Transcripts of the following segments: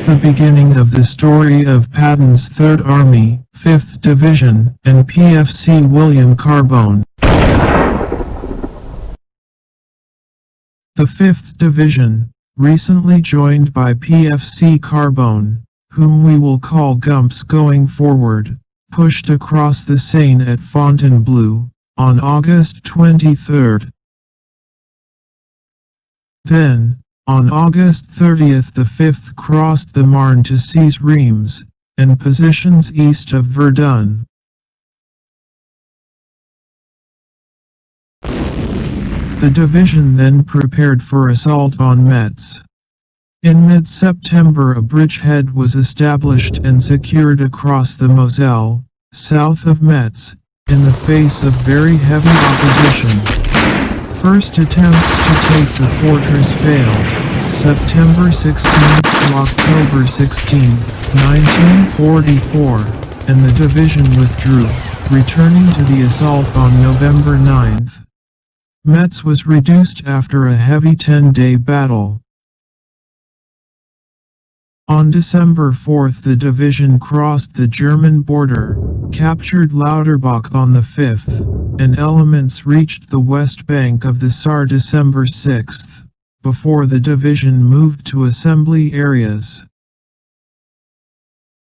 the beginning of the story of Patton's Third Army, 5th Division, and PFC William Carbone. The 5th Division, recently joined by PFC Carbone, whom we will call Gumps going forward, pushed across the Seine at Fontainebleau, on August 23. Then, on August 30, the 5th crossed the Marne to seize Reims, and positions east of Verdun. The division then prepared for assault on Metz. In mid-September a bridgehead was established and secured across the Moselle, south of Metz, in the face of very heavy opposition. First attempts to take the fortress failed, September 16 to October 16, 1944, and the division withdrew, returning to the assault on November 9. Metz was reduced after a heavy 10-day battle. On December 4 the division crossed the German border, captured Lauterbach on the 5th, and elements reached the west bank of the Saar December 6, before the division moved to assembly areas.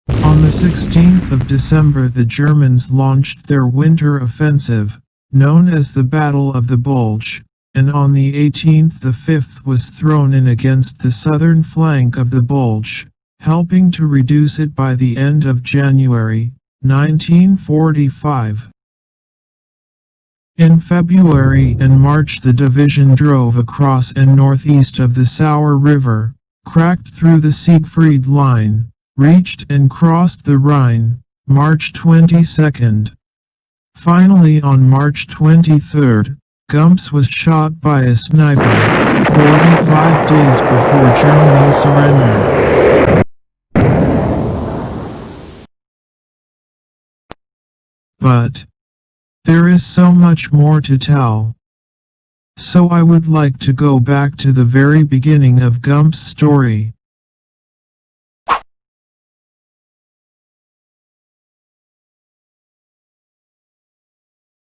On the 16th of December the Germans launched their winter offensive, known as the Battle of the Bulge, and on the 18th the 5th was thrown in against the southern flank of the Bulge, helping to reduce it by the end of January, 1945. In February and March the division drove across and northeast of the Sauer River, cracked through the Siegfried Line, reached and crossed the Rhine, March 22. Finally on March 23, Gumps was shot by a sniper, 45 days before Germany surrendered. But there is so much more to tell. So I would like to go back to the very beginning of Gumps' story.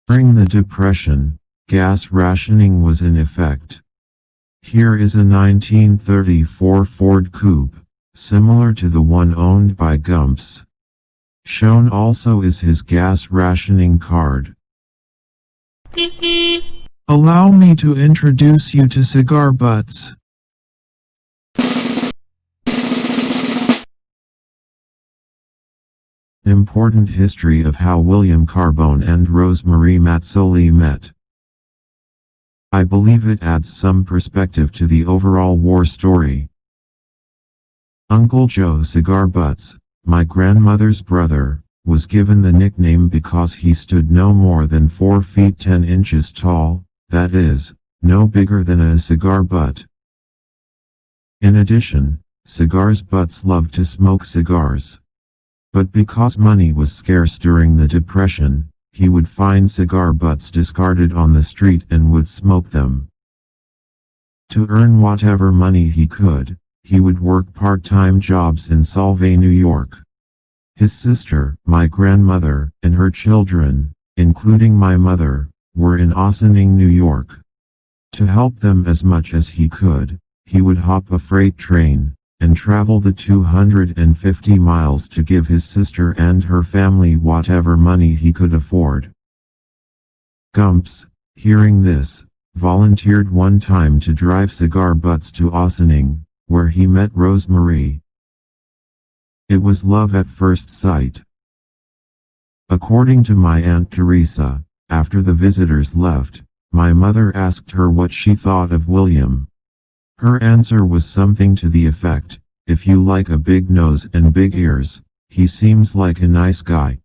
During the Depression, gas rationing was in effect. Here is a 1934 Ford Coupe, similar to the one owned by Gumps. Shown also is his gas rationing card. Allow me to introduce you to cigar butts. Important history of how William Carbone and Rosemarie Mazzoli met. I believe it adds some perspective to the overall war story. Uncle Joe Cigar Butts, my grandmother's brother, was given the nickname because he stood no more than 4 feet 10 inches tall, that is, no bigger than a cigar butt. In addition, cigars butts loved to smoke cigars. But because money was scarce during the Depression, he would find cigar butts discarded on the street and would smoke them. To earn whatever money he could, he would work part-time jobs in Solvay, New York. His sister, my grandmother, and her children, including my mother, were in Ossining, New York. To help them as much as he could, he would hop a freight train, and travel the 250 miles to give his sister and her family whatever money he could afford. Gumps, hearing this, volunteered one time to drive cigar butts to Ossining, where he met Rosemarie. It was love at first sight. According to my Aunt Teresa, after the visitors left, my mother asked her what she thought of William. Her answer was something to the effect, "If you like a big nose and big ears, he seems like a nice guy."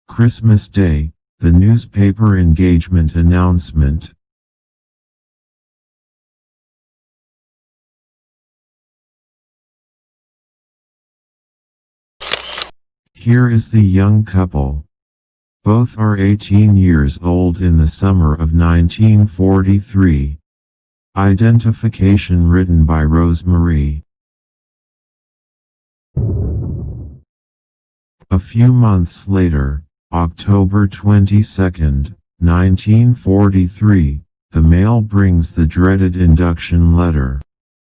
Christmas Day, the newspaper engagement announcement. Here is the young couple. Both are 18 years old in the summer of 1943. Identification written by Rosemary. A few months later, October 22, 1943, the mail brings the dreaded induction letter.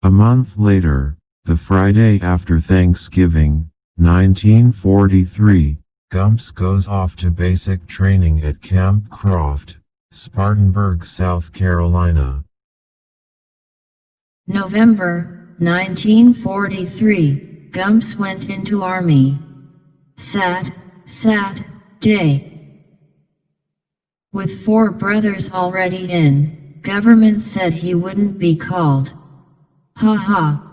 A month later, the Friday after Thanksgiving, 1943, Gumps goes off to basic training at Camp Croft, Spartanburg, South Carolina. November 1943, Gumps went into Army. Sad, sad day. With 4 brothers already in, government said he wouldn't be called. Ha ha.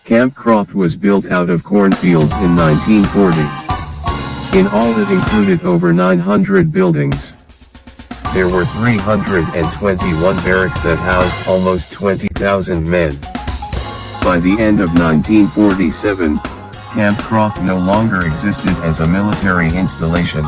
Camp Croft was built out of cornfields in 1940. In all it included over 900 buildings. There were 321 barracks that housed almost 20,000 men. By the end of 1947, Camp Croft no longer existed as a military installation.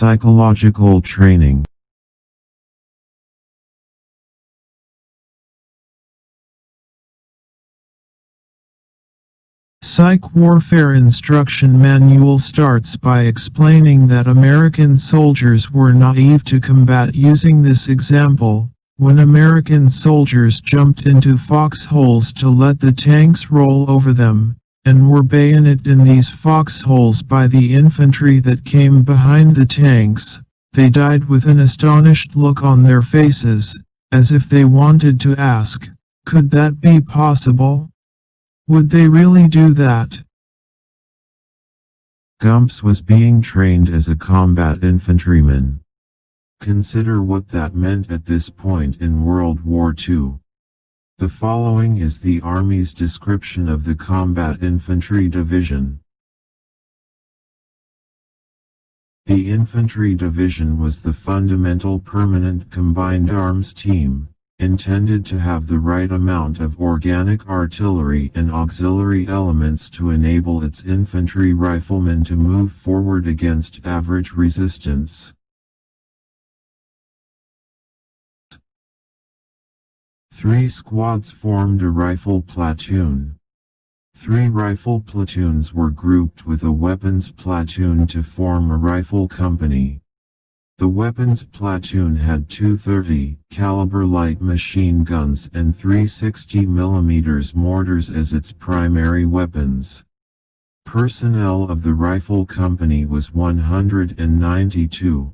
Psychological training. Psych Warfare Instruction Manual starts by explaining that American soldiers were naive to combat using this example. When American soldiers jumped into foxholes to let the tanks roll over them, and were bayoneted in these foxholes by the infantry that came behind the tanks, they died with an astonished look on their faces, as if they wanted to ask, could that be possible? Would they really do that? Gumps was being trained as a combat infantryman. Consider what that meant at this point in World War II. The following is the Army's description of the Combat Infantry Division. The Infantry Division was the fundamental permanent combined arms team, intended to have the right amount of organic artillery and auxiliary elements to enable its infantry riflemen to move forward against average resistance. 3 squads formed a rifle platoon. 3 rifle platoons were grouped with a weapons platoon to form a rifle company. The weapons platoon had 230 caliber light machine guns and 360 mm mortars as its primary weapons. Personnel of the rifle company was 192.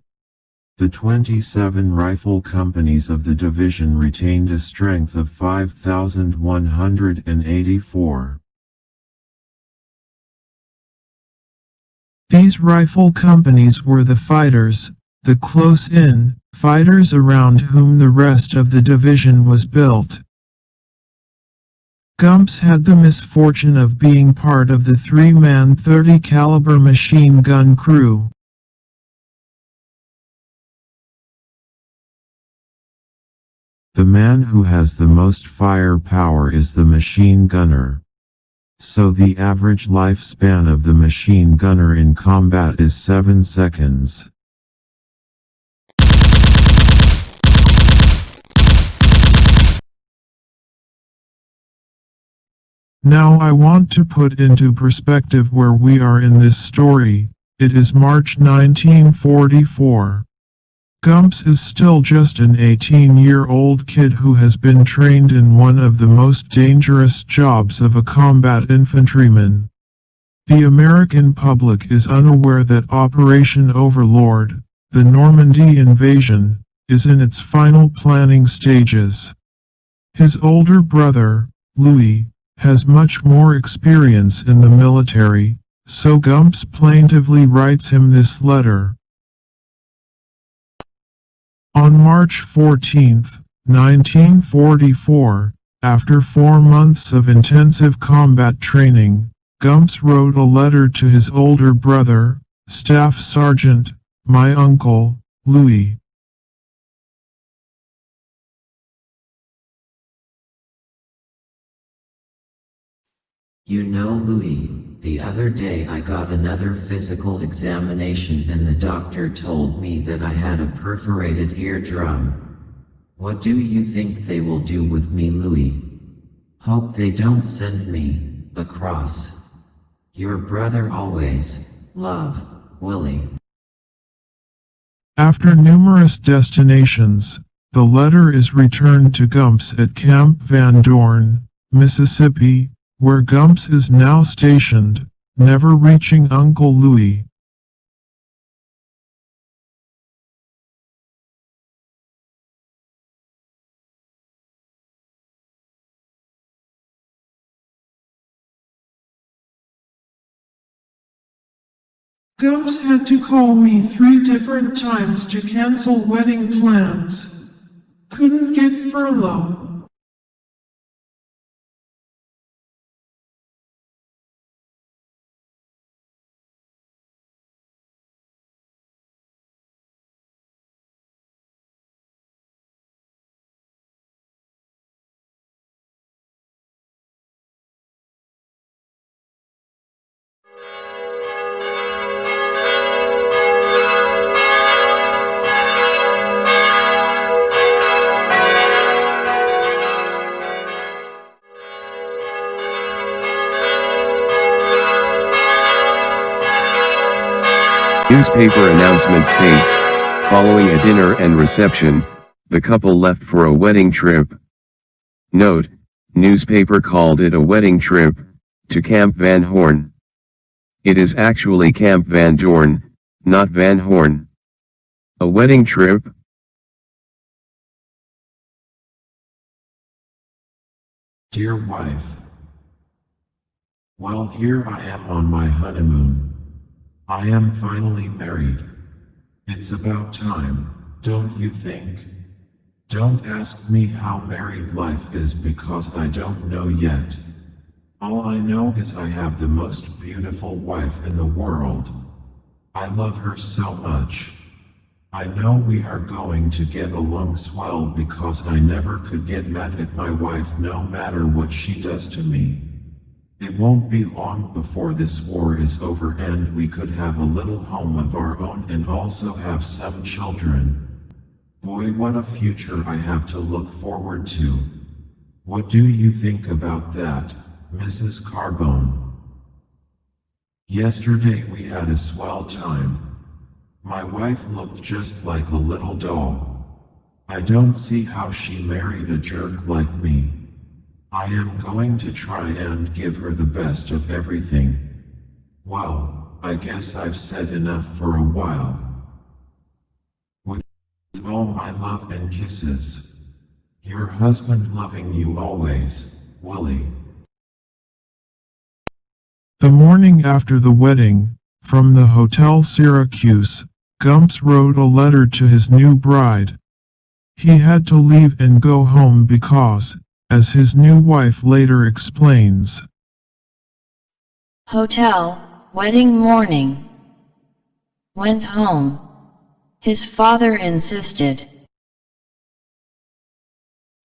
The 27 rifle companies of the division retained a strength of 5,184. These rifle companies were the fighters, the close-in fighters around whom the rest of the division was built. Gumps had the misfortune of being part of the 3-man 30 caliber machine gun crew. The man who has the most firepower is the machine gunner. So the average lifespan of the machine gunner in combat is 7 seconds. Now I want to put into perspective where we are in this story. It is March 1944. Gumps is still just an 18-year-old kid who has been trained in one of the most dangerous jobs of a combat infantryman. The American public is unaware that Operation Overlord, the Normandy invasion, is in its final planning stages. His older brother, Louis, has much more experience in the military, so Gumps plaintively writes him this letter. On March 14, 1944, after 4 months of intensive combat training, Gumps wrote a letter to his older brother, Staff Sergeant, my uncle, Louis. You know, Louis, the other day I got another physical examination and the doctor told me that I had a perforated eardrum. What do you think they will do with me, Louis? Hope they don't send me across. Your brother always. Love, Willie. After numerous destinations, the letter is returned to Gumps at Camp Van Dorn, Mississippi, where Gumps is now stationed, never reaching Uncle Louis. Gumps had to call me 3 different times to cancel wedding plans. Couldn't get furlough. Newspaper announcement states, following a dinner and reception, the couple left for a wedding trip. Note, newspaper called it a wedding trip, to Camp Van Horn. It is actually Camp Van Dorn, not Van Horn. A wedding trip? Dear wife, well, here I am on my honeymoon. I am finally married. It's about time, don't you think? Don't ask me how married life is because I don't know yet. All I know is I have the most beautiful wife in the world. I love her so much. I know we are going to get along swell because I never could get mad at my wife no matter what she does to me. It won't be long before this war is over and we could have a little home of our own and also have some children. Boy, what a future I have to look forward to. What do you think about that, Mrs. Carbone? Yesterday we had a swell time. My wife looked just like a little doll. I don't see how she married a jerk like me. I am going to try and give her the best of everything. Well, I guess I've said enough for a while. With all my love and kisses. Your husband loving you always, Willie. The morning after the wedding, from the Hotel Syracuse, Gumps wrote a letter to his new bride. He had to leave and go home because, as his new wife later explains, Hotel, wedding morning. Went home. His father insisted.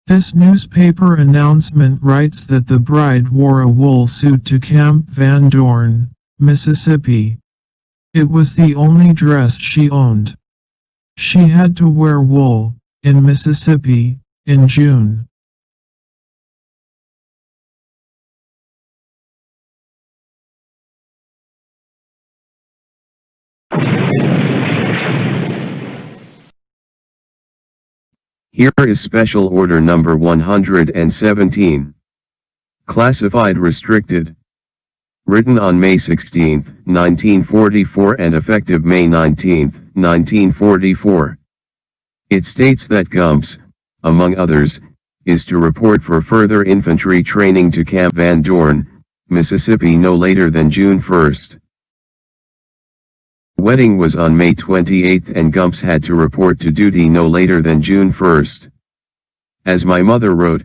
This newspaper announcement writes that the bride wore a wool suit to Camp Van Dorn, Mississippi. It was the only dress she owned. She had to wear wool, in Mississippi, in June. Here is Special Order Number 117. Classified Restricted. Written on May 16, 1944 and effective May 19, 1944. It states that Gumps, among others, is to report for further infantry training to Camp Van Dorn, Mississippi no later than June 1. The wedding was on May 28 and Gumps had to report to duty no later than June 1. As my mother wrote,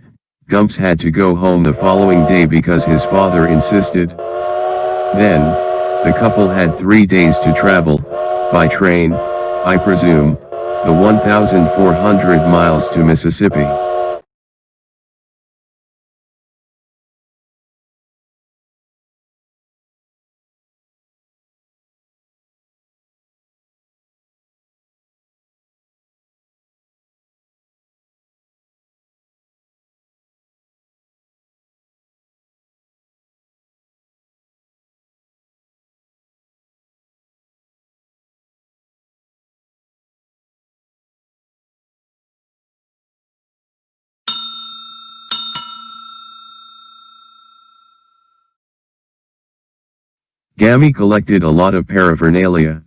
Gumps had to go home the following day because his father insisted. Then, the couple had 3 days to travel, by train, I presume, the 1,400 miles to Mississippi. Gammy collected a lot of paraphernalia.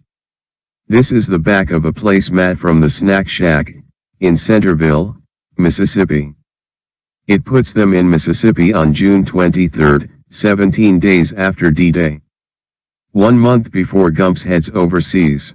This is the back of a placemat from the Snack Shack, in Centerville, Mississippi. It puts them in Mississippi on June 23, 17 days after D-Day. 1 month before Gumps heads overseas.